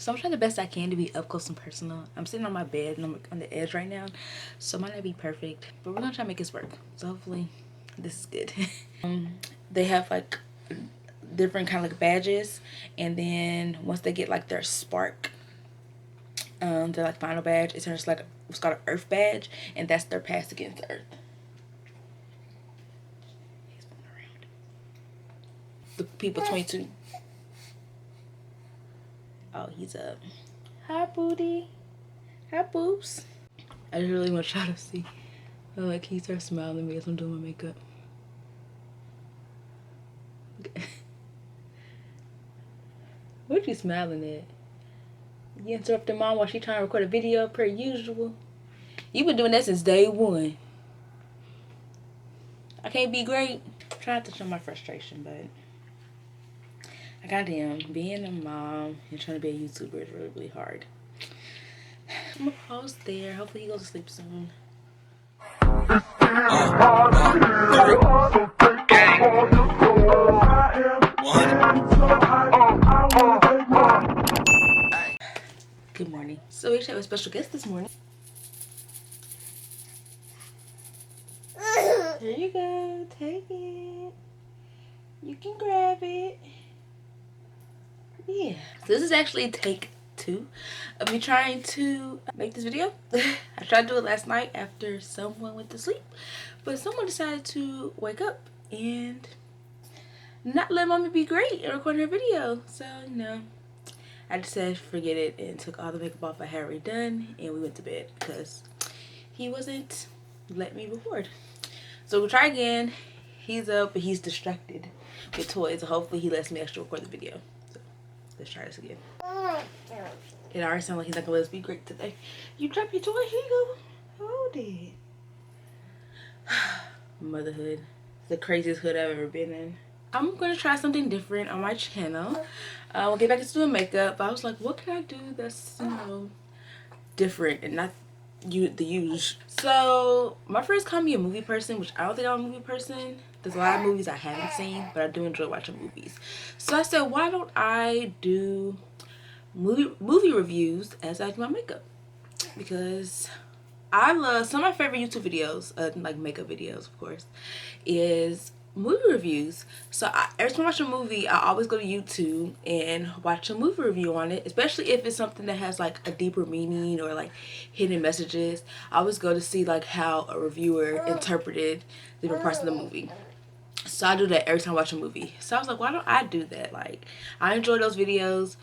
So I'm trying the best I can to be up close and personal. I'm sitting on my bed and I'm on the edge right now, so it might not be perfect, but we're gonna try to make this work. So hopefully this is good. They have like different kind of like badges, and then once they get like their spark, their like final badge, it's just like what's called an earth badge, and that's their pass against the earth. He's moving around. The people 22. Oh, he's up. Hi, booty. Hi, boobs. I just really want to try to see. Oh, like he starts smiling at me as I'm doing my makeup. What you smiling at? You interrupting mom while she trying to record a video per usual. You've been doing that since day one. I can't be great. I'm trying to show my frustration, but goddamn, being a mom and trying to be a YouTuber is really, really hard. I'm gonna pause there. Hopefully he goes to sleep soon. Good morning. So we actually have a special guest this morning. Here you go. Take it. You can grab it. Yeah. So this is actually take 2 of me trying to make this video. I tried to do it last night after someone went to sleep, but someone decided to wake up and not let mommy be great and record her video. So, you know, I just said forget it and took all the makeup off I had already done, and we went to bed because he wasn't letting me record. So we'll try again. He's up, but he's distracted with toys, so hopefully he lets me actually record the video. So let's try this again. It already sounds like he's not gonna let us be great today. You drop your toy, here you go. Hold it. Motherhood. The craziest hood I've ever been in. I'm gonna try something different on my channel. We'll get back into doing makeup, but I was like, what can I do that's, you know, different and not the usual. So my friends call me a movie person, which I don't think I'm a movie person. There's a lot of movies I haven't seen, but I do enjoy watching movies. So I said, why don't I do movie reviews as I do my makeup? Because I love some of my favorite YouTube videos, like makeup videos of course, is movie reviews. So every time I watch a movie, I always go to YouTube and watch a movie review on it, especially if it's something that has like a deeper meaning or like hidden messages. I always go to see like how a reviewer interpreted different parts of the movie. So I do that every time I watch a movie. So I was like, why don't I do that? Like, I enjoy those videos.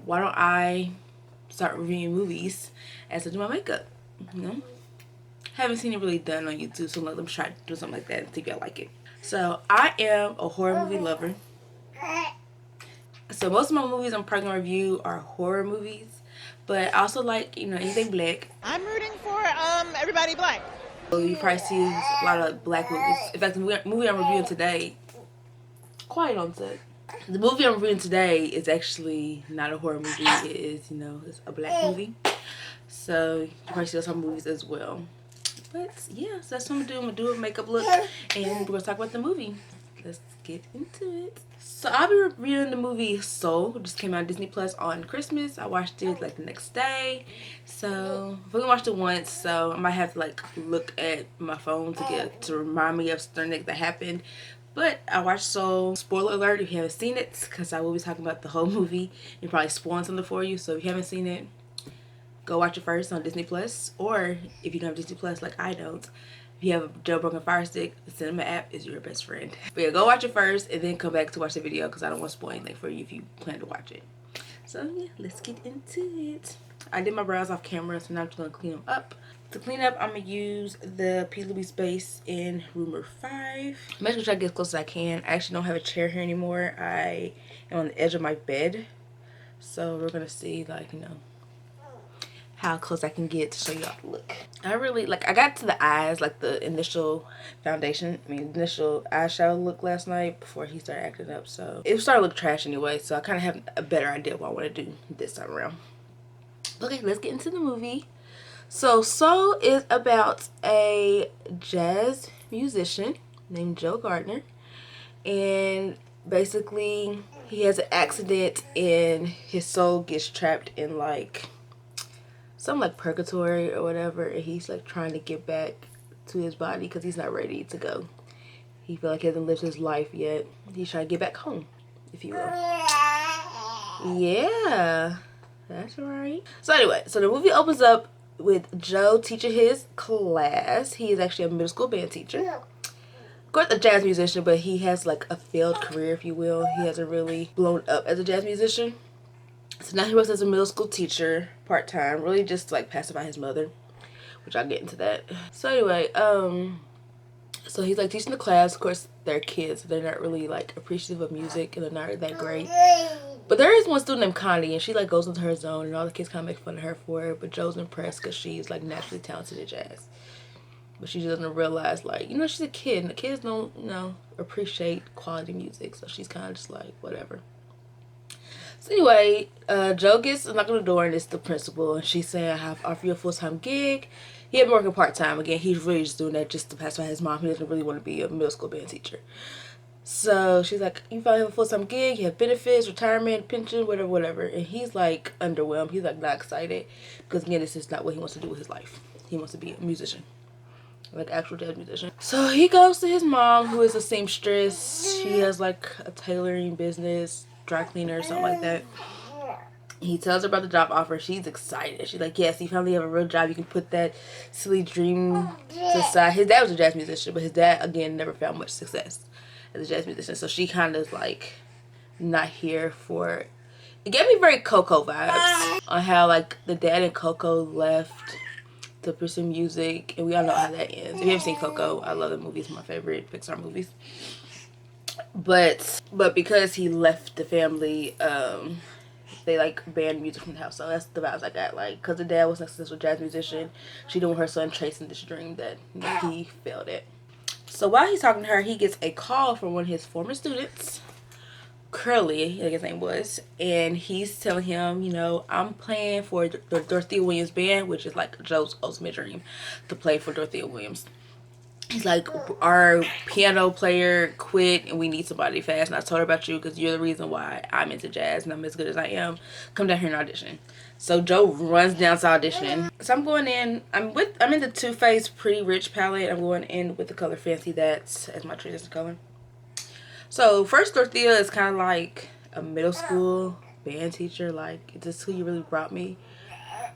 Why don't I start reviewing movies as I do my makeup? You know, haven't seen it really done on YouTube, so let me try to do something like that and see if I like it. So I am a horror movie lover. So most of my movies I'm probably gonna review are horror movies, but I also like, you know, anything black. I'm rooting for everybody black. So you probably see a lot of black movies. In fact, the movie I'm reviewing today, quiet on set. The movie I'm reviewing today is actually not a horror movie. It is, you know, it's a black movie. So you probably see some movies as well. But yeah, so that's what I'm gonna do. I'm gonna do a makeup look and we're gonna talk about the movie. Let's get into it. So I'll be reviewing the movie Soul, which just came out on Disney Plus on Christmas. I watched it like the next day. So I've only watched it once, so I might have to like look at my phone to remind me of certain things that happened. But I watched Soul. Spoiler alert if you haven't seen it, because I will be talking about the whole movie and probably spoiling something for you. So if you haven't seen it, go watch it first on Disney Plus, or if you don't have Disney Plus like I don't, if you have a jailbroken Fire Stick, the cinema app is your best friend. But yeah, go watch it first and then come back to watch the video, because I don't want to spoil anything for you if you plan to watch it. So yeah, let's get into it. I did my brows off camera, so now I'm just gonna clean them up. To clean up, I'm gonna use the P. Louise base in Rumor 5. I'm actually trying to get as close as I can. I actually don't have a chair here anymore. I am on the edge of my bed, so we're gonna see, like, you know, how close I can get to show y'all the look. I really like, I got to the eyes, like the initial foundation, initial eyeshadow look last night before he started acting up. So it started to look trash anyway, so I kind of have a better idea of what I want to do this time around. Okay, let's get into the movie. So Soul is about a jazz musician named Joe Gardner, and basically he has an accident and his soul gets trapped in like some like purgatory or whatever, and he's like trying to get back to his body because he's not ready to go. He feel like he hasn't lived his life yet. He's trying to get back home, if you will. Yeah, that's right. So anyway, so the movie opens up with Joe teaching his class. He is actually a middle school band teacher. Of course, a jazz musician, but he has like a failed career, if you will. He hasn't really blown up as a jazz musician. So now he works as a middle school teacher, part-time, really just to, like, pacify his mother, which I'll get into that. So anyway, so he's like teaching the class. Of course, they're kids, so they're not really like appreciative of music, and they're not that great. But there is one student named Connie, and she like goes into her zone, and all the kids kind of make fun of her for it. But Joe's impressed because she's like naturally talented at jazz. But she doesn't realize, like, you know, she's a kid, and the kids don't, you know, appreciate quality music. So she's kind of just like, whatever. So anyway, Joe gets a knock on the door, and it's the principal, and she's saying, I have offered you a full-time gig. He had been working part-time. Again, he's really just doing that just to pacify his mom. He doesn't really want to be a middle school band teacher. So she's like, you finally have a full-time gig, you have benefits, retirement, pension, whatever. And he's like underwhelmed. He's like not excited because, again, this is not what he wants to do with his life. He wants to be a musician, like actual jazz musician. So he goes to his mom, who is a seamstress. She has like a tailoring business, dry cleaner or something like that. He tells her about the job offer. She's excited. She's like, yes, you finally have a real job. You can put that silly dream to the side. His dad was a jazz musician, but his dad, again, never found much success as a jazz musician. So she kind of like not here for it. It gave me very Coco vibes on how like the dad and Coco left to pursue music, and we all know how that ends. If you haven't seen Coco, I love the movie. It's my favorite Pixar movies. But because he left the family, they like banned music from the house. So that's the vibes I got. Like, because the dad was a successful jazz musician, she didn't want her son chasing this dream that he failed at. So while he's talking to her, he gets a call from one of his former students, Curly, I think his name was, and he's telling him, you know, I'm playing for the Dorothea Williams band, which is like Joe's ultimate dream, to play for Dorothea Williams. He's like, our piano player quit and we need somebody fast, and I told her about you because you're the reason why I'm into jazz and I'm as good as I am. Come down here and audition. So Joe runs down to audition. So I'm going in, I'm in the Too Faced Pretty Rich palette. I'm going in with the color Fancy That's as my transition color. So first, Dorothea is kind of like a middle school band teacher. Like, is this who you really brought me?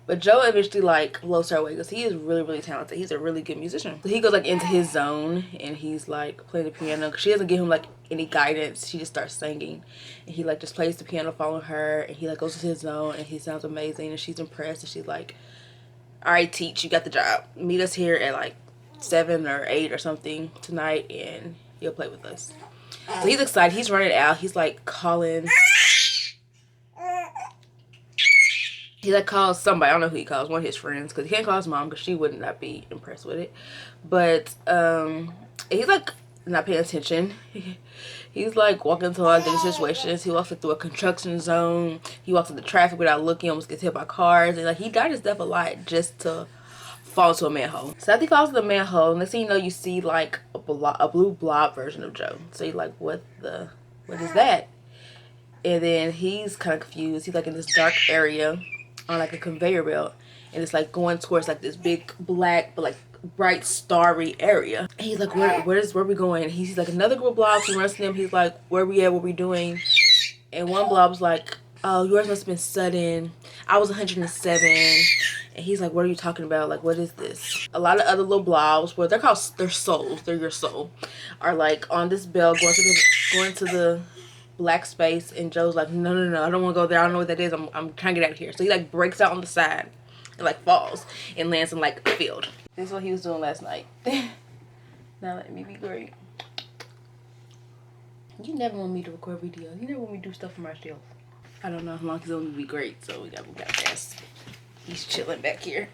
But Joe eventually like blows her away because he is really, really talented. He's a really good musician. So he goes like into his zone and he's like playing the piano. She doesn't give him like any guidance. She just starts singing, and he like just plays the piano, following her, and he like goes into his zone and he sounds amazing, and she's impressed, and she's like, all right, Teach, you got the job. Meet us here at like 7 or 8 or something tonight, and you'll play with us. So he's excited. He's running out. He's like calling. He like calls somebody. I don't know who he calls. One of his friends, because he can't call his mom because she would not be impressed with it. But he's like not paying attention. He's like walking into all different situations. He walks through a construction zone. He walks into traffic without looking. Almost gets hit by cars. And like he got his stuff a lot just to fall into a manhole. So after he falls into the manhole, next thing you know, you see like a blue blob version of Joe. So you're like, what is that? And then he's kind of confused. He's like in this dark area on like a conveyor belt, and it's like going towards like this big black but like bright starry area. And he's like, where we going? And he sees like another group of blobs. He runs to them. He's like, where we at? What we doing? And one blob's like, oh, yours must have been sudden. I was 107. And he's like, what are you talking about? Like, what is this? A lot of other little blobs, well, they're souls. They're your soul. Are like on this bell going to the black space, and Joe's like, no, I don't want to go there. I don't know what that is. I'm trying to get out of here. So he like breaks out on the side and like falls and lands in like a field. This is what he was doing last night. Now let me be great. You never want me to record videos. You never want me to do stuff for myself. I don't know how long he's going to be great, so we got fast. He's chilling back here.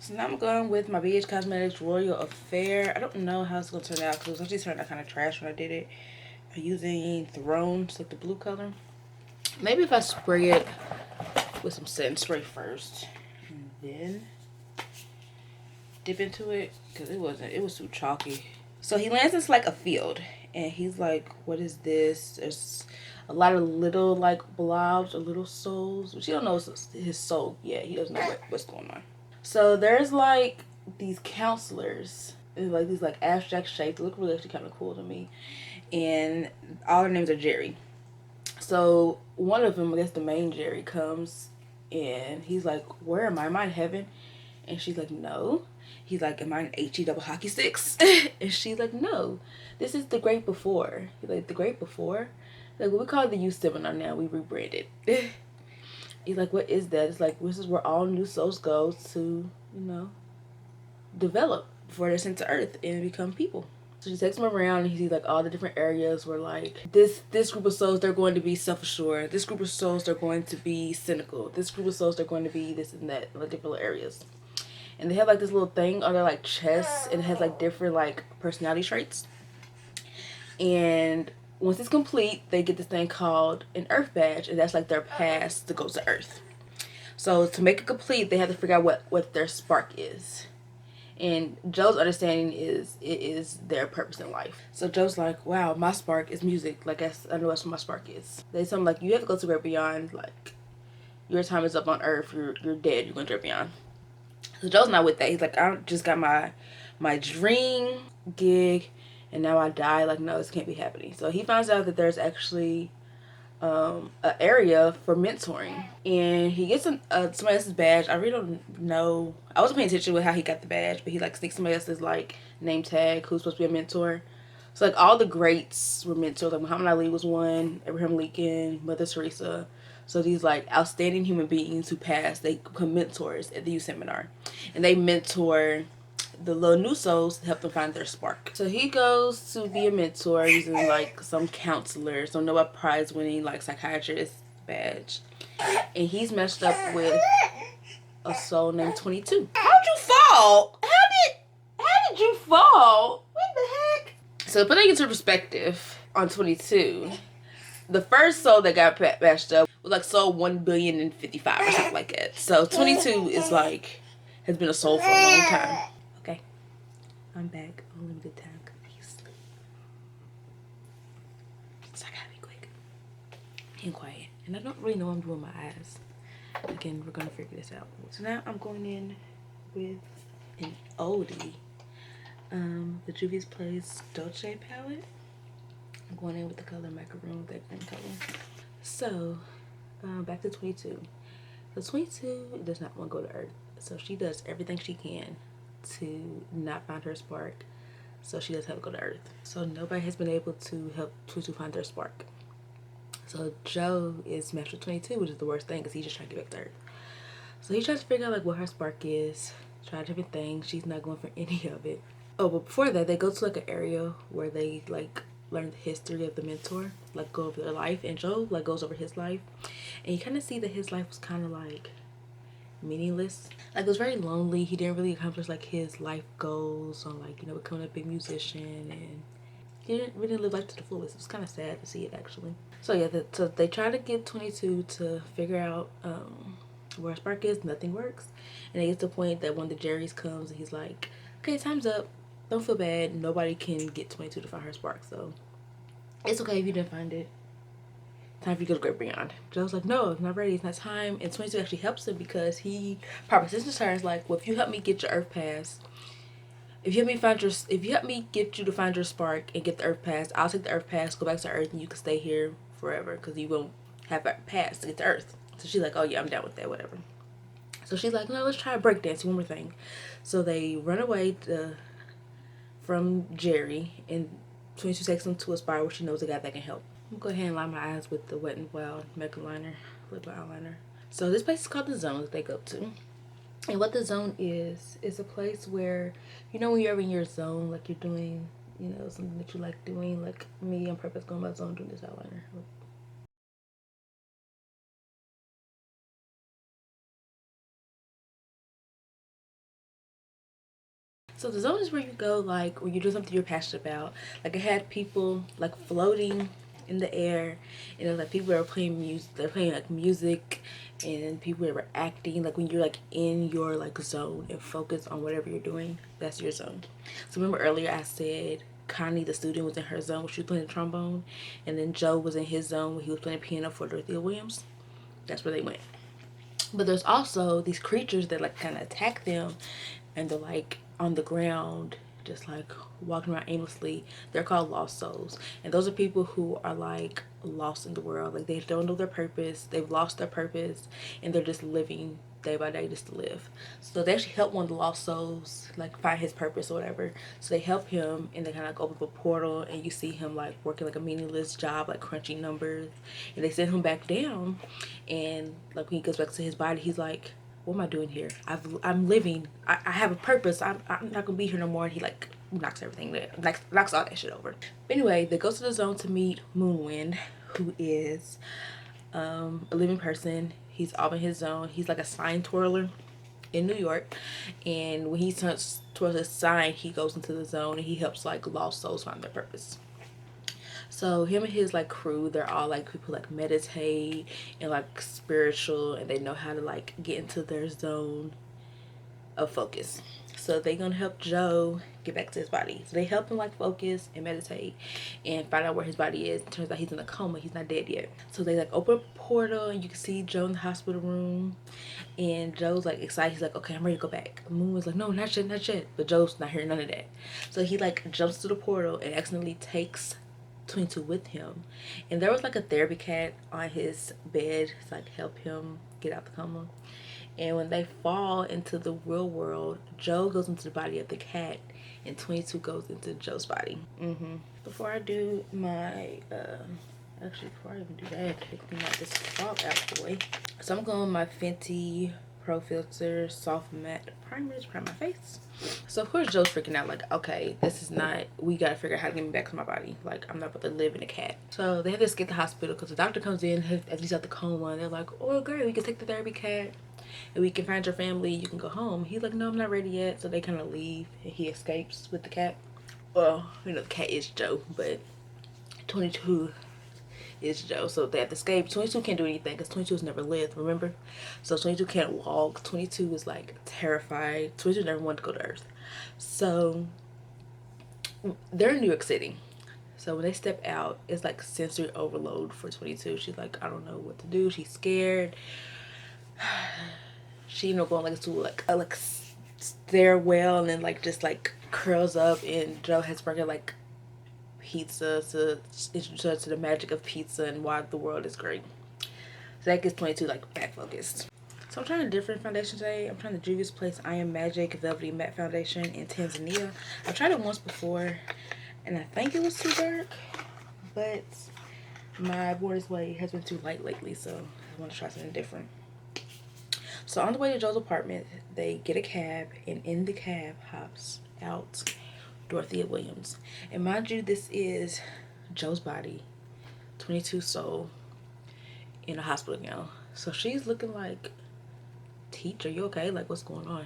So now I'm going with my BH Cosmetics Royal Affair. I don't know how it's going to turn out because it was actually turned out kind of trash when I did it. I'm using Thrones, like the blue color. Maybe if I spray it with some setting spray first and then dip into it, because it was too chalky. So he lands into like a field, and he's like, what is this? There's a lot of little like blobs or little souls, which he don't know his soul yet. He doesn't know what's going on. So there's like these counselors in like these like abstract shapes. They look really actually kind of cool to me, and all their names are Jerry. So one of them, I guess the main Jerry, comes and he's like, "Where am I? Am I in heaven?" And she's like, "No." He's like, "Am I in HE double hockey sticks?" And she's like, "No, this is the great before." He's like, "The great before?" Like, we call it the youth seminar now. We rebranded. He's like, "What is that?" It's like, this is where all new souls go to, develop before they're sent to Earth and become people. So she takes him around and he sees like all the different areas where like this group of souls, they're going to be self-assured. This group of souls, they're going to be cynical. This group of souls, they're going to be this and that, like different areas. And they have like this little thing on their like chest, and it has like different like personality traits. And once it's complete, they get this thing called an Earth badge, and that's like their pass to go to Earth. So to make it complete, they have to figure out what their spark is. And Joe's understanding is it is their purpose in life. So Joe's like, "Wow, my spark is music. Like, I know that's what my spark is." They tell him like, "You have to go to Great Beyond. Like, your time is up on Earth. You're dead. You're going to Great Beyond." So Joe's not with that. He's like, "I just got my dream gig, and now I die. Like, no, this can't be happening." So he finds out that there's actually an area for mentoring, and he gets somebody else's badge. I really don't know. I wasn't paying attention with how he got the badge, but he like sneaks somebody else's like name tag who's supposed to be a mentor. So like all the greats were mentors. Like Muhammad Ali was one, Abraham Lincoln, Mother Teresa. So these like outstanding human beings who passed, they become mentors at the youth seminar, and they mentor the little new souls to help them find their spark. So he goes to be a mentor using like some counselor, some Nobel Prize winning like psychiatrist badge, and he's matched up with a soul named 22. How'd you fall? How did you fall? What the heck? So putting into perspective on 22, the first soul that got matched up was like soul 1,055,000,000 or something like that. So 22 is like has been a soul for a long time. Okay, I'm back on limited time. Please. So I gotta be quick and quiet. And I don't really know what I'm doing with my eyes. Again, we're gonna figure this out. So now I'm going in with an oldie. The Juvia's Place Dolce palette. I'm going in with the color Macaroon, that green color. So, back to 22. So 22 does not want to go to Earth. So she does everything she can to not find her spark. So she does have to go to Earth. So nobody has been able to help 22 find their spark. So Joe is matched with 22, which is the worst thing because he's just trying to get back to Earth. So he tries to figure out like what her spark is. Try different things. She's not going for any of it. Oh, but before that, they go to like an area where they like learn the history of the mentor, like go over their life, and Joe like goes over his life, and you kind of see that his life was kind of like meaningless. Like it was very lonely. He didn't really accomplish like his life goals on like becoming a big musician, and he didn't really live life to the fullest. It was kind of sad to see it actually. So yeah, so they try to get 22 to figure out where her spark is. Nothing works, and it gets to the point that one of the Jerrys comes and he's like, "Okay, time's up. Don't feel bad. Nobody can get 22 to find her spark, so it's okay if you didn't find it. Time for you to go to Great Beyond." Joe's like, "No, it's not ready. It's not time." And 22 actually helps him because he propositions her as like, "Well, if you help me get your Earth pass, if you help me get you to find your spark and get the Earth pass, I'll take the Earth pass, go back to Earth, and you can stay here forever because you won't have a pass to get to Earth." So she's like, "Oh yeah, I'm down with that, whatever." So she's like, "No, let's try breakdancing, one more thing." So they run away from Jerry, and 22 takes them to a spot where she knows a guy that can help. I'm gonna go ahead and line my eyes with the Wet n Wild Makeup Liner, lip eyeliner. So this place is called The Zone that they go to. And what The Zone is a place where, when you're in your zone, like you're doing, something that you like doing, like me on purpose going by zone doing this eyeliner. So The Zone is where you go, like, when you do something you're passionate about. Like, I had people, like, floating in the air, and it was, like, people that were playing music, they're playing, like, music, and people that were acting, like, when you're, like, in your, like, zone and focus on whatever you're doing, that's your zone. So remember earlier I said Connie, the student, was in her zone when she was playing the trombone, and then Joe was in his zone when he was playing piano for Dorothea Williams. That's where they went. But there's also these creatures that like kind of attack them, and they're like on the ground, just like walking around aimlessly. They're called lost souls, and those are people who are like lost in the world. Like they don't know their purpose, they've lost their purpose, and they're just living day by day just to live. So they actually help one of the lost souls like find his purpose or whatever. So they help him, and they kind of like open up a portal, and you see him like working like a meaningless job, like crunching numbers, and they send him back down. And like when he goes back to his body, he's like, what am I doing here? I'm living. I have a purpose. I'm not gonna be here no more. And he like knocks everything there, knocks all that shit over. But anyway, they go to the zone to meet Moonwind, who is a living person. He's all in his zone. He's like a sign twirler in New York, and when he turns towards a sign, he goes into the zone and he helps like lost souls find their purpose. So him and his like crew, they're all like people like meditate and like spiritual, and they know how to like get into their zone of focus. So they gonna help Joe get back to his body. So they help him like focus and meditate and find out where his body is. It turns out he's in a coma. He's not dead yet. So they like open a portal, and you can see Joe in the hospital room. And Joe's like excited. He's like, okay, I'm ready to go back. Moon was like, no, not yet, not yet. But Joe's not hearing none of that. So he like jumps to the portal and accidentally takes 22 with him. And there was like a therapy cat on his bed to like help him get out the coma. And when they fall into the real world, Joe goes into the body of the cat, and 22 goes into Joe's body. Before I do my actually before I even do that, I have to clean out this fog out the way. So I'm going with my Fenty Pro Filter Soft Matte Primer to prime my face. So of course Joe's freaking out, like, okay, this is not, we gotta figure out how to get me back to my body. Like, I'm not about to live in a cat. So they have to escape the hospital because the doctor comes in as he's at the coma, and they're like, oh great, we can take the therapy cat and we can find your family, you can go home. He's like, no, I'm not ready yet. So they kind of leave, and he escapes with the cat. Well, you know, the cat is Joe, but 22 is Joe. So they have to escape. 22 can't do anything because 22 has never lived, remember? So 22 can't walk. 22 is like terrified. 22 never wanted to go to Earth. So they're in New York City. So when they step out, it's like sensory overload for 22. She's like, I don't know what to do. She's scared. She ended up going like to like a stairwell, and then like just like curls up, and Joe has brought her like pizza to introduce her to the magic of pizza and why the world is great. So that gets 22 like back focused. So I'm trying a different foundation today. I'm trying the Juvia's Place I Am Magic Velvety Matte Foundation in Tanzania. I've tried it once before, and I think it was too dark, but my Border's Way has been too light lately, so I want to try something different. So on the way to Joe's apartment, they get a cab, and in the cab hops out Dorothea Williams. And mind you, this is Joe's body, 22 soul, in a hospital gown. So she's looking like, Teach, are you okay? Like, what's going on?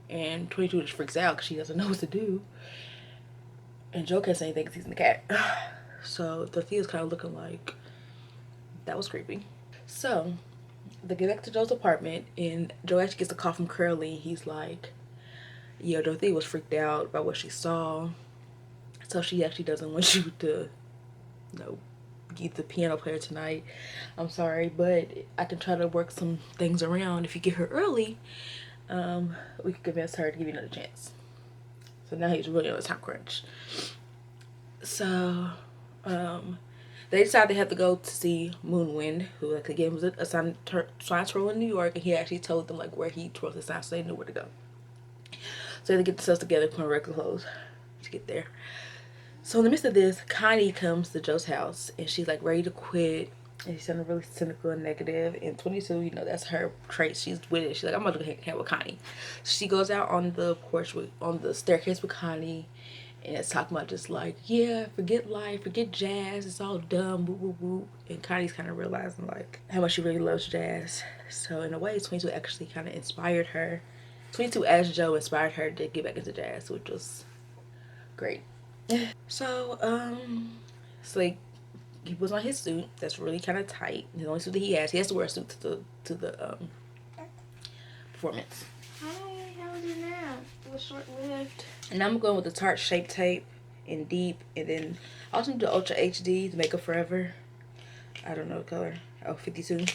And 22 just freaks out because she doesn't know what to do. And Joe can't say anything because he's in the cat. So Dorothea's kind of looking like, that was creepy. So they get back to Joe's apartment, and Joe actually gets a call from Curly. He's like, yeah, Dorothea was freaked out by what she saw, so she actually doesn't want you to, you know, get the piano player tonight. I'm sorry, but I can try to work some things around. If you get her early, we can convince her to give you another chance. So now he's really on a time crunch. So they decide they have to go to see Moonwind, who like again was a sign twirler in New York, and he actually told them like where he twirled his sign, so they knew where to go. So they get themselves together, put on regular clothes to get there. So in the midst of this, Connie comes to Joe's house, and she's like ready to quit, and she's sounding really cynical and negative. And 22, you know, that's her trait. She's with it. She's like, I'm gonna go hang out with Connie. So she goes out on the porch on the staircase with Connie, and it's talking about just like, yeah, forget life, forget jazz, it's all dumb, woo woo woo. And Connie's kind of realizing like how much she really loves jazz. So in a way, 22 actually kind of inspired her. 22 as Joe inspired her to get back into jazz, which was great. So it's like he puts on his suit that's really kind of tight. The only suit that he has to wear a suit to the performance. Hi, how was your nap? It was short-lived. And I'm going with the Tarte Shape Tape and deep. And then I also do Ultra HD, the Makeup Forever. I don't know the color. Oh, 52. I'm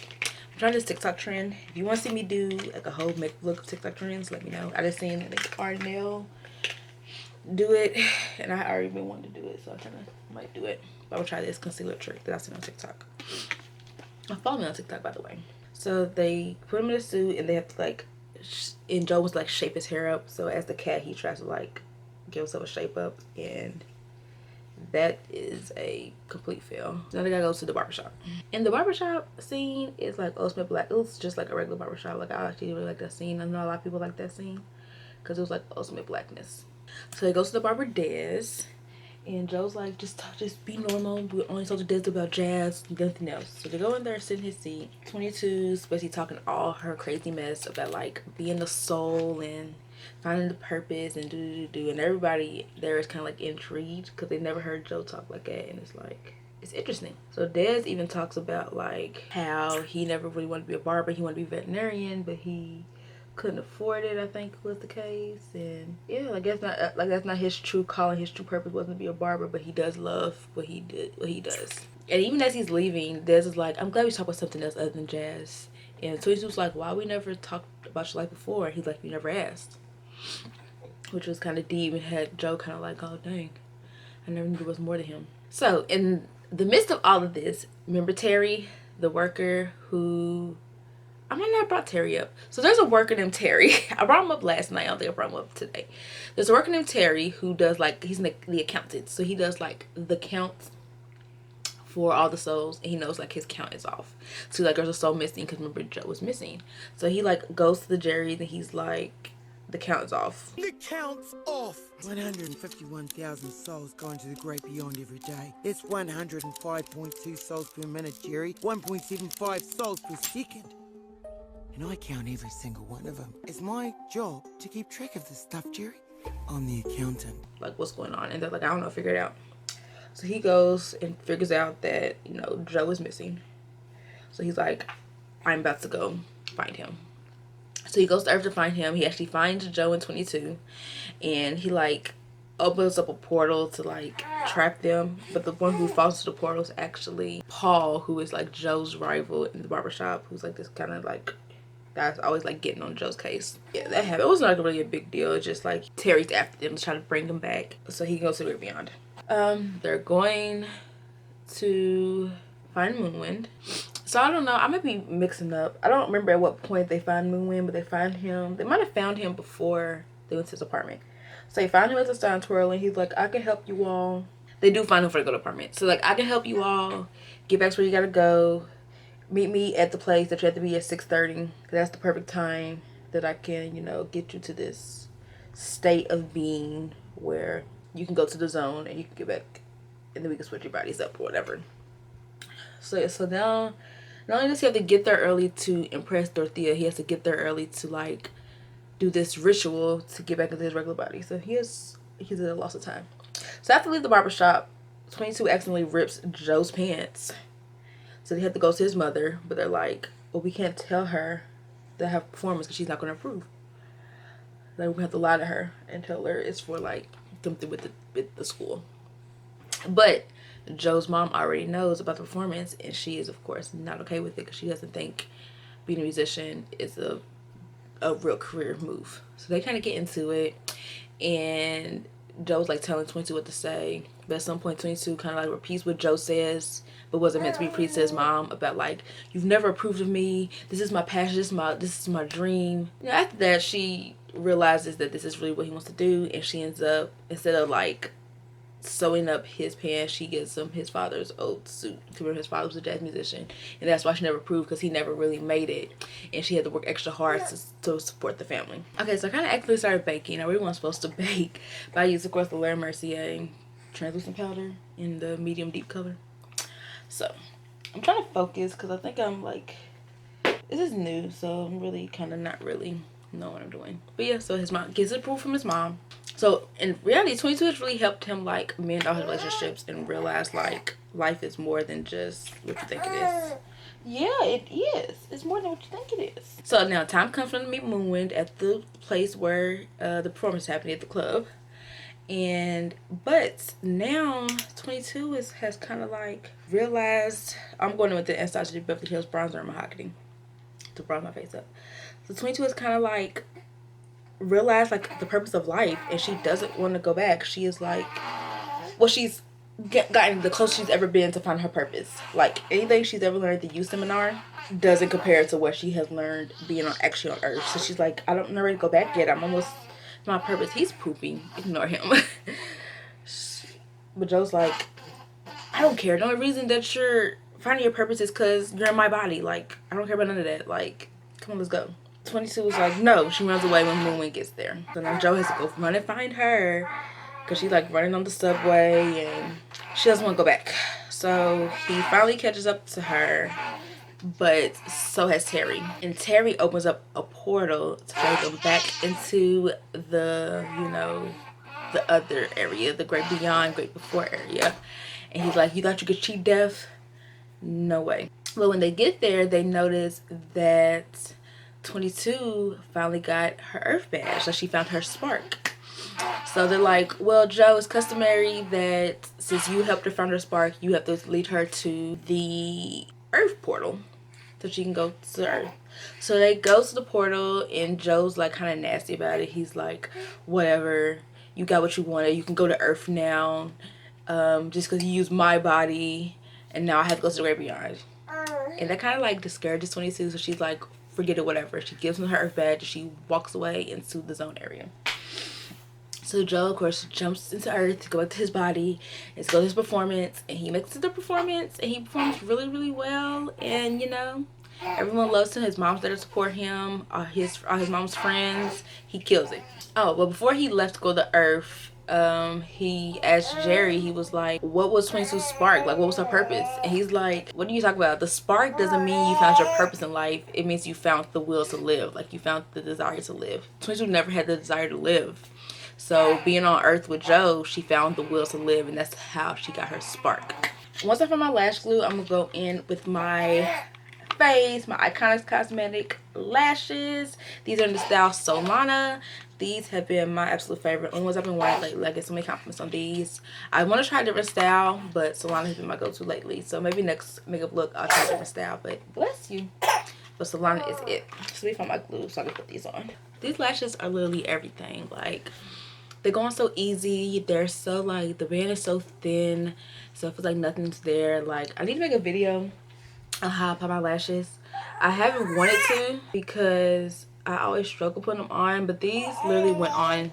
trying this TikTok trend. If you want to see me do like a whole makeup look of TikTok trends, let me know. I just seen like Arnell do it, and I already been wanting to do it, so I kind of might do it. But I'm gonna try this concealer trick that I seen on TikTok. Follow me on TikTok, by the way. So they put him in a suit, and they have to like, and Joe was like shape his hair up. So as the cat, he tries to like give himself a shape up, and that is a complete fail. Now they gotta go to the barbershop. And the barbershop scene is like ultimate black. It was just like a regular barbershop. Like I actually really like that scene. I know a lot of people like that scene because it was like ultimate blackness. So he goes to the barber Dez, and Joe's like, just be normal. We only talk to Dez about jazz, nothing else. So they go in there, sit in his seat. 22's basically talking all her crazy mess about like being the soul and finding the purpose and do. And everybody there is kind of like intrigued because they never heard Joe talk like that, and it's like, it's interesting. So Dez even talks about like how he never really wanted to be a barber. He wanted to be a veterinarian, but he couldn't afford it, I think was the case. And yeah, like that's not his true calling. His true purpose wasn't to be a barber, but he does love what he does. And even as he's leaving, Dez is like, I'm glad we talk about something else other than jazz. And 22's like, why we never talked about your life before? And he's like, you never asked, which was kind of deep and had Joe kind of like, oh dang, I never knew there was more to him. So in the midst of all of this, remember Terry, the worker who, I might not have brought Terry up. So there's a worker named Terry. I brought him up last night. I don't think I brought him up today. There's a worker named Terry who does like, he's the accountant. So he does like the counts for all the souls, and he knows like his count is off. So like there's a soul missing because remember Joe was missing. So he like goes to the jury and he's like, the count is off. The count's off. 151,000 souls going to the great beyond every day. It's 105.2 souls per minute, Jerry. 1.75 souls per second. And I count every single one of them. It's my job to keep track of this stuff, Jerry. I'm the accountant. Like, what's going on? And they're like, I don't know, figure it out. So he goes and figures out that, you know, Joe is missing. So he's like, I'm about to go find him. So he goes to Earth to find him. He actually finds Joe and 22. And he, like, opens up a portal to, like, trap them. But the one who falls into the portal is actually Paul, who is, like, Joe's rival in the barbershop. Who's, like, this kind of, like, guy's always, like, getting on Joe's case. Yeah, that happened. It wasn't, like, really a big deal. It's just, like, Terry's after them to try to bring him back so he can go to the beyond. They're going to find Moonwind. So I don't know, I might be mixing up. I don't remember at what point they find Moonwind, but they find him. They might have found him before they went to his apartment. So they find him at the Stein Twirl, and he's like, I can help you all. They do find him before they go to the apartment. So like, I can help you all. Get back to where you gotta go. Meet me at the place that you have to be at 6:30. That's the perfect time that I can, you know, get you to this state of being where you can go to the zone and you can get back, and then we can switch your bodies up or whatever. So now, not only does he have to get there early to impress Dorothea, he has to get there early to like do this ritual to get back into his regular body. So he's at a loss of time. So after they leave the barbershop, 22 accidentally rips Joe's pants. So they have to go to his mother, but they're like, well, we can't tell her that I have performance because she's not going to approve. Like, we have to lie to her and tell her it's for like something with the school. But Joe's mom already knows about the performance, and she is of course not okay with it because she doesn't think being a musician is a real career move. So they kind of get into it, and Joe's like telling 22 what to say, but at some point 22 kind of like repeats what Joe says but wasn't meant to be repeated to his mom about like, you've never approved of me, this is my passion, this is my dream. You know, after that she realizes that this is really what he wants to do, and she ends up, instead of like sewing up his pants, she gets him his father's old suit. Remember, his father was a jazz musician, and that's why she never approved, because he never really made it, and she had to work extra hard to support the family. Okay, so I kind of actively started baking. I really wasn't supposed to bake, but I used, of course, the Laura Mercier translucent powder in the medium deep color. So I'm trying to focus because I think I'm like, this is new, so I'm really kind of not really know what I'm doing. But yeah, so his mom gets approval from his mom. So in reality, 22 has really helped him like mend all his relationships and realize like life is more than just what you think it is. Yeah, it is. It's more than what you think it is. So now time comes for him to meet Moonwind at the place where the performance is happening at the club. But now 22 has kind of like realized I'm going in with the Anastasia Beverly Hills bronzer and mahogany to bronze my face up. So 22 is kind of like realized like the purpose of life, and she doesn't want to go back. She is like, well, she's gotten the closest she's ever been to find her purpose. Like anything she's ever learned at the youth seminar doesn't compare to what she has learned being actually on Earth. So she's like, I'm not ready to go back yet. I'm almost my purpose. He's pooping. Ignore him. But Joe's like, I don't care. The only reason that you're finding your purpose is because you're in my body. Like, I don't care about none of that. Like, come on, let's go. 22 was like, no. She runs away when Moonwind gets there. So now Joe has to go run and find her because she's like running on the subway and she doesn't want to go back. So he finally catches up to her, but so has Terry. And Terry opens up a portal to take him back into the, you know, the other area, the great beyond, great before area. And he's like, you thought you could cheat death? No way. But when they get there, they notice that 22 finally got her Earth badge. So she found her spark. So they're like, well, Joe, it's customary that since you helped her find her spark, you have to lead her to the Earth portal so she can go to Earth. So they go to the portal and Joe's like kind of nasty about it. He's like, whatever, you got what you wanted. You can go to Earth now. Just because you used my body and now I have to go to the great beyond. And that kind of like discourages 22. So she's like, forget it, whatever. She gives him her Earth badge and she walks away into the zone area. So Joe, of course, jumps into Earth to go back to his body and to go to his performance. And he makes it to the performance and he performs really, really well. And, you know, everyone loves him. His mom's there to support him. All his mom's friends. He kills it. Oh, but before he left to go to Earth, he asked Jerry, he was like, what was 22's spark? Like, what was her purpose? And he's like, what are you talking about? The spark doesn't mean you found your purpose in life. It means you found the will to live. Like, you found the desire to live. 22 never had the desire to live. So being on Earth with Joe, she found the will to live, and that's how she got her spark. Once I find my lash glue, I'm gonna go in with my face, my Iconics Cosmetic lashes. These are in the style Solana. These have been my absolute favorite. Only ones I've been wearing lately. I get so many compliments on these. I want to try a different style, but Solana has been my go-to lately. So maybe next makeup look, I'll try a different style. But bless you. But Solana is it. So let me find my glue so I can put these on. These lashes are literally everything. Like, they're going so easy. They're so like, the band is so thin. So it feels like nothing's there. Like, I need to make a video on how I apply my lashes. I haven't wanted to because I always struggle putting them on, but these literally went on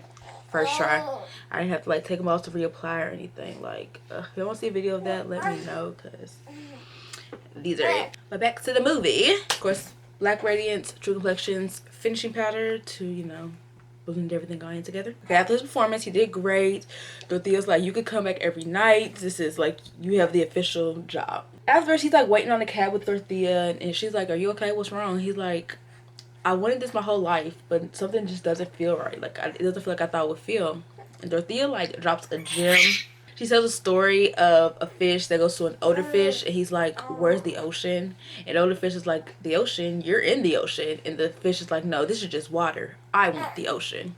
first try. I didn't have to like take them off to reapply or anything. Like, if you want to see a video of that, let me know because these are it. But back to the movie. Of course, Black Radiance True Complexions finishing powder to, you know, blend everything going together. Okay, after his performance, he did great. Dorothea's like, you could come back every night. This is like, you have the official job. Afterwards, he's like waiting on the cab with Dorothea, and she's like, are you okay? What's wrong? He's like, I wanted this my whole life, but something just doesn't feel right. Like, it doesn't feel like I thought it would feel. And Dorothea like drops a gem. She tells a story of a fish that goes to an older fish, and he's like, where's the ocean? And the older fish is like, the ocean? You're in the ocean. And the fish is like, no, this is just water. I want the ocean.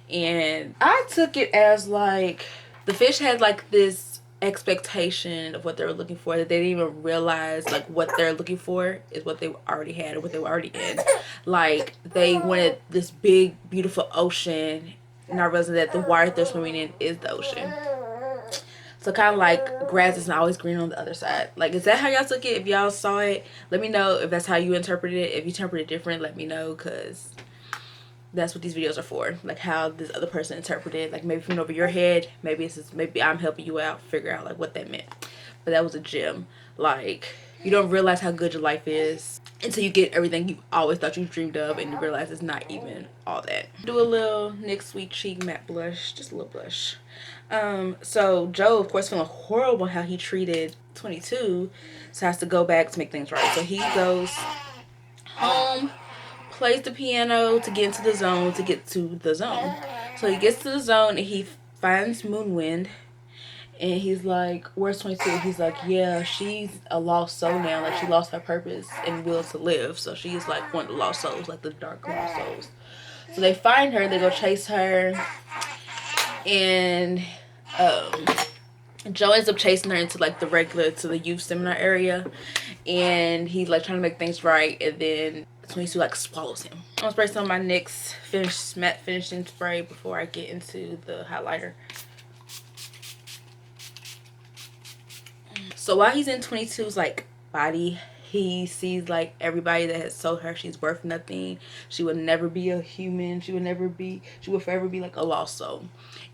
And I took it as like, the fish had like this expectation of what they were looking for, that they didn't even realize like what they're looking for is what they already had or what they were already in. Like, they wanted this big beautiful ocean, not realizing that the water they're swimming in is the ocean. So kind of like, grass is not always green on the other side. Like, is that how y'all took it? If y'all saw it, let me know if that's how you interpreted it. If you interpret it different, let me know, because that's what these videos are for. Like, how this other person interpreted, like maybe from over your head, maybe it's just, maybe I'm helping you out figure out like what that meant. But that was a gem. Like, you don't realize how good your life is until you get everything you always thought you dreamed of, and you realize it's not even all that. Do a little NYX Sweet Cheek matte blush, just a little blush. So Joe, of course, feeling horrible how he treated 22, so has to go back to make things right. So he goes home, plays the piano to get into the zone, So he gets to the zone and he finds Moonwind, and he's like, where's 22? He's like, yeah, she's a lost soul now. Like, she lost her purpose and will to live. So she's like one of the lost souls, like the dark lost souls. So they find her, they go chase her, And Joe ends up chasing her into like the youth seminar area, and he's like trying to make things right, and then 22 like swallows him. I'm gonna spray some of my NYX matte finishing spray before I get into the highlighter. So while he's in 22's like body, he sees like everybody that has told her she's worth nothing, she would never be a human, she would forever be like a lost soul.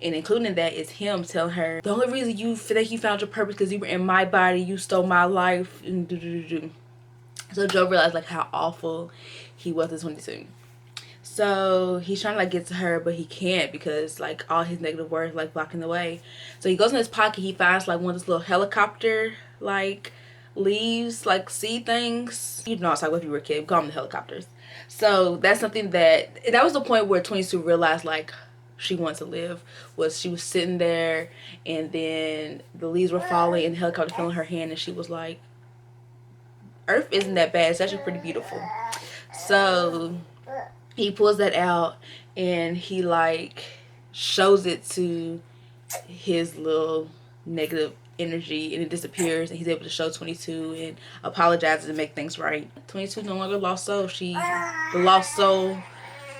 And including that is him telling her, the only reason you think you found your purpose because you were in my body, you stole my life, and So Joe realized like how awful he was at 22. So he's trying to like get to her, but he can't because like all his negative words like blocking the way. So he goes in his pocket, he finds like one of those little helicopter like leaves, like seed things. You know, it's like if you were a kid, call them the helicopters. So that's something that was the point where 22 realized like she wants to live. Was she was sitting there and then the leaves were falling and the helicopter fell in her hand, and she was like, Earth isn't that bad, it's actually pretty beautiful. So he pulls that out and he like shows it to his little negative energy, and it disappears, and he's able to show 22 and apologizes and make things right. 22 no longer lost soul. The lost soul,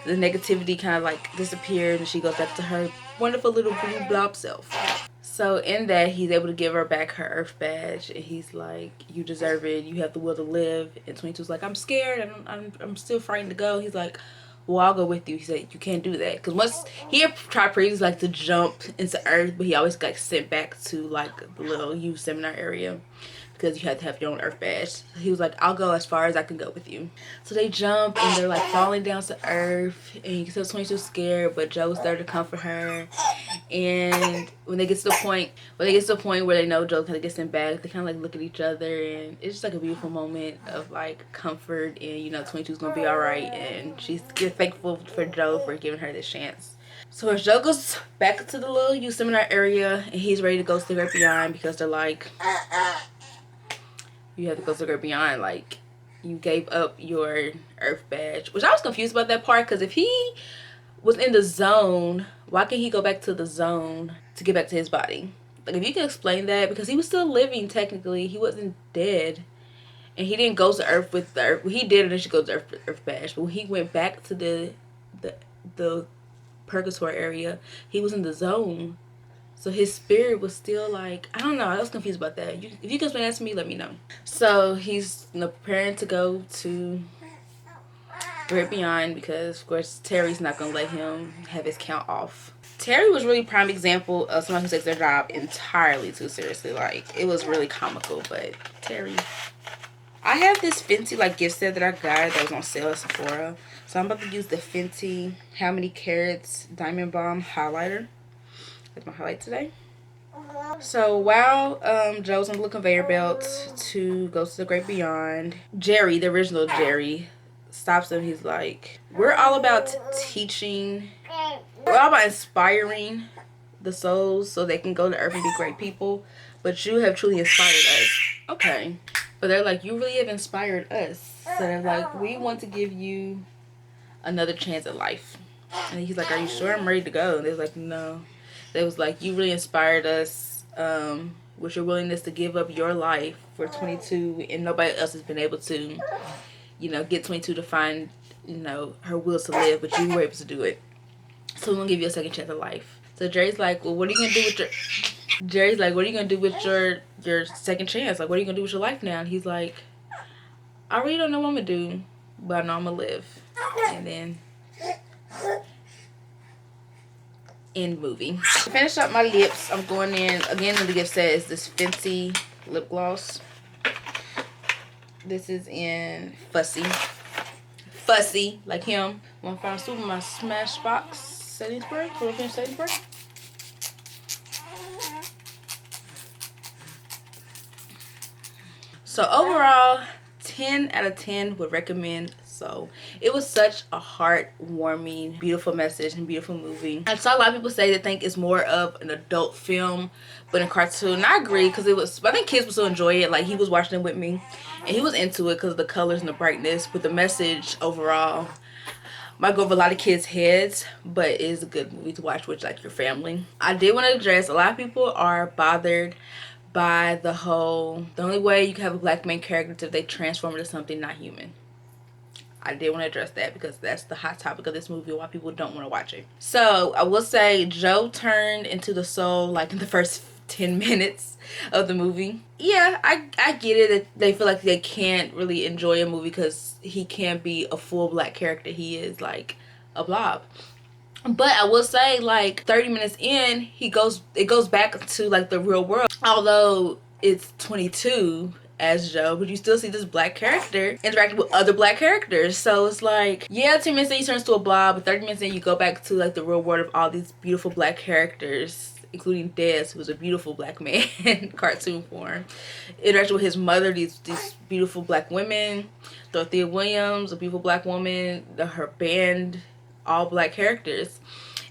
the negativity kind of like disappeared, and she goes back to her wonderful little blue blob self. So in that, he's able to give her back her Earth badge, and he's like, you deserve it, you have the will to live. And 22's like, I'm scared, I'm still frightened to go. He's like, well, I'll go with you. He said, you can't do that. Because once he had tried previously like to jump into Earth, but he always got sent back to like the little youth seminar area because you had to have your own Earth badge. So he was like, I'll go as far as I can go with you. So they jump and they're like falling down to Earth, and you can tell 22's scared, but Joe's there to comfort her. And when they get to the point where they know Joe's gonna get sent back, they kind of like look at each other, and it's just like a beautiful moment of like comfort, and you know 22's gonna be all right, and she's thankful for Joe for giving her this chance. So as Joe goes back to the little youth seminar area, and he's ready to go to the great beyond, because they're like, you have to go to the great beyond, like you gave up your Earth badge. Which I was confused about that part, because if he was in the zone, why can't he go back to the zone to get back to his body? Like, if you can explain that, because he was still living technically, he wasn't dead, and he didn't go to Earth with the Earth. Well, he did eventually go to Earth badge, but when he went back to the purgatory area, he was in the zone, so his spirit was still like, I don't know, I was confused about that. If you can explain that to me, let me know. So he's preparing to go to Great Beyond, because of course Terry's not gonna let him have his count off. Terry was really prime example of someone who takes their job entirely too seriously. Like, it was really comical. But Terry, I have this Fenty like gift set that I got that was on sale at Sephora, so I'm about to use the Fenty How Many Carats Diamond Bomb highlighter as my highlight today. So while Joe's on the conveyor belt to go to the Great Beyond, Jerry, the original Jerry, stops him. He's like, we're all about teaching, we're all about inspiring the souls so they can go to Earth and be great people, but you have truly inspired us. Okay, but they're like, you really have inspired us, so they're like, we want to give you another chance at life. And he's like, are you sure? I'm ready to go. And they're like, no. They was like, you really inspired us with your willingness to give up your life for 22, and nobody else has been able to, you know, get 22 to find, you know, her will to live, but you were able to do it. So we're gonna give you a second chance at life. So Jerry's like, well, what are you gonna do with your second chance? Like, what are you gonna do with your life now? And he's like, I really don't know what I'm gonna do, but I know I'm gonna live. And then end movie. To finish up my lips, I'm going in again. The gift set is this Fenty lip gloss. This is in Fussy like him. I'm gonna find super my Smashbox setting spray, full finish setting spray. So overall, 10 out of 10 would recommend. So it was such a heartwarming, beautiful message and beautiful movie. I saw a lot of people say they think it's more of an adult film but a cartoon, and I agree, because I think kids would still enjoy it. Like, he was watching it with me and he was into it because of the colors and the brightness, but the message overall, might go over a lot of kids' heads, but it is a good movie to watch with like your family. I did want to address, a lot of people are bothered by the only way you can have a black main character is if they transform into something not human. I did want to address that because that's the hot topic of this movie, why people don't want to watch it. So I will say Joe turned into the soul like in the first 10 minutes of the movie. Yeah, I get it that they feel like they can't really enjoy a movie because he can't be a full black character. He is like a blob. But I will say, like 30 minutes in, it goes back to like the real world. Although it's 22 as Joe, but you still see this black character interacting with other black characters. So it's like, yeah, 10 minutes in he turns to a blob, but 30 minutes in you go back to like the real world of all these beautiful black characters, including Des, who was a beautiful black man in cartoon form, interacting with his mother, these beautiful black women, Dorothea Williams, a beautiful black woman, her band, all black characters.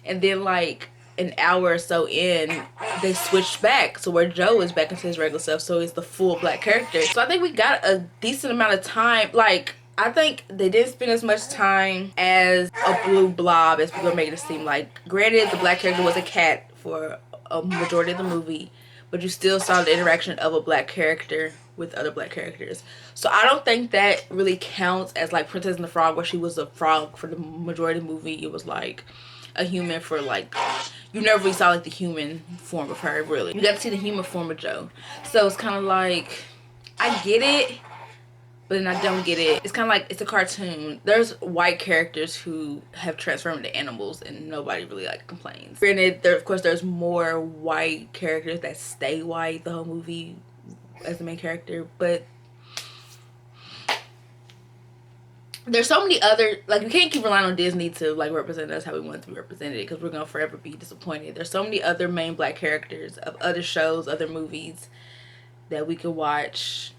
And then like an hour or so in, they switched back to where Joe is back into his regular self, so it's the full black character. So I think we got a decent amount of time. Like, I think they didn't spend as much time as a blue blob as people are making it seem like. Granted, the black character was a cat for a majority of the movie, but you still saw the interaction of a black character with other black characters. So I don't think that really counts as like Princess and the Frog, where she was a frog for the majority of the movie. It was like a human for like, you never really saw like the human form of her, really. You got to see the human form of Joe. So it's kind of like, I get it, but then I don't get it. It's kind of like, it's a cartoon. There's white characters who have transformed into animals and nobody really like complains. Granted, of course there's more white characters that stay white the whole movie as the main character, but there's so many other, like, we can't keep relying on Disney to like represent us how we want to be represented, because we're gonna forever be disappointed. There's so many other main black characters of other shows, other movies that we could watch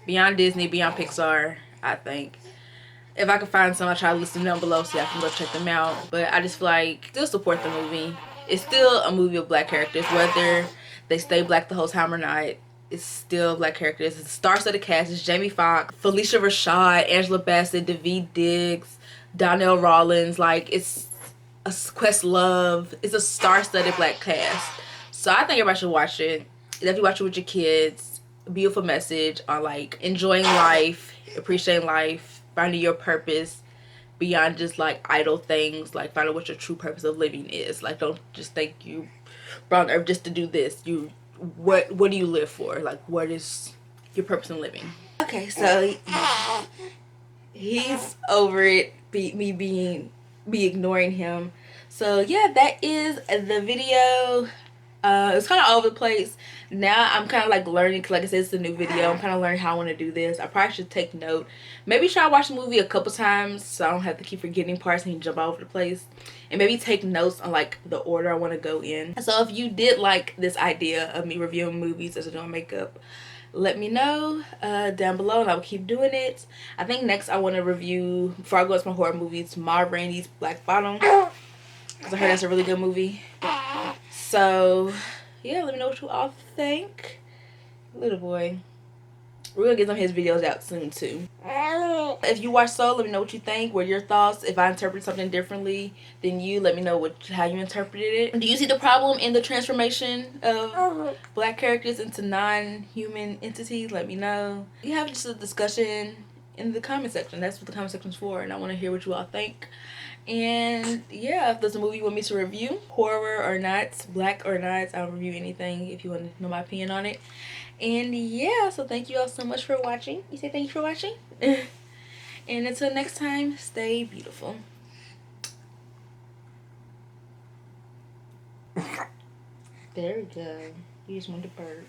beyond Disney, beyond Pixar. I think if I can find some, I'll try to list them down below so y'all can go check them out. But I just feel like, still support the movie. It's still a movie of black characters, whether they stay black the whole time or not. It's still black characters. It's the stars of the cast. It's Jamie Foxx, Felicia Rashad, Angela Bassett, Daveed Diggs, Donnell Rawlins. Like, it's a Questlove. It's a star-studded black cast. So I think everybody should watch it. Definitely watch it with your kids. A beautiful message on like enjoying life, appreciating life, finding your purpose beyond just like idle things. Like, finding what your true purpose of living is. Like, don't just think you brought on earth just to do this. What do you live for? Like, what is your purpose in living? Okay, so he's over it, me ignoring him. So yeah, that is the video. It's kind of all over the place. Now I'm kind of like learning, cause like I said, it's a new video. I'm kind of learning how I want to do this. I probably should take note. Maybe try to watch the movie a couple times so I don't have to keep forgetting parts and jump all over the place. And maybe take notes on like the order I want to go in. So if you did like this idea of me reviewing movies as I do makeup, let me know down below and I will keep doing it. I think next I want to review, before I go into my horror movies, Ma Rainey's Black Bottom, because I heard that's a really good movie. So yeah, let me know what you all think. Little boy. We're gonna get some of his videos out soon too. If you watch Soul, let me know what you think. What are your thoughts? If I interpret something differently than you, let me know how you interpreted it. Do you see the problem in the transformation of black characters into non-human entities? Let me know. We have just a discussion in the comment section. That's what the comment section's for, and I want to hear what you all think. And yeah, if there's a movie you want me to review, horror or not, black or not, I'll review anything if you want to know my opinion on it. And yeah, so thank you all so much for watching. You say thank you for watching. And until next time, stay beautiful. There we go. You just want to burp.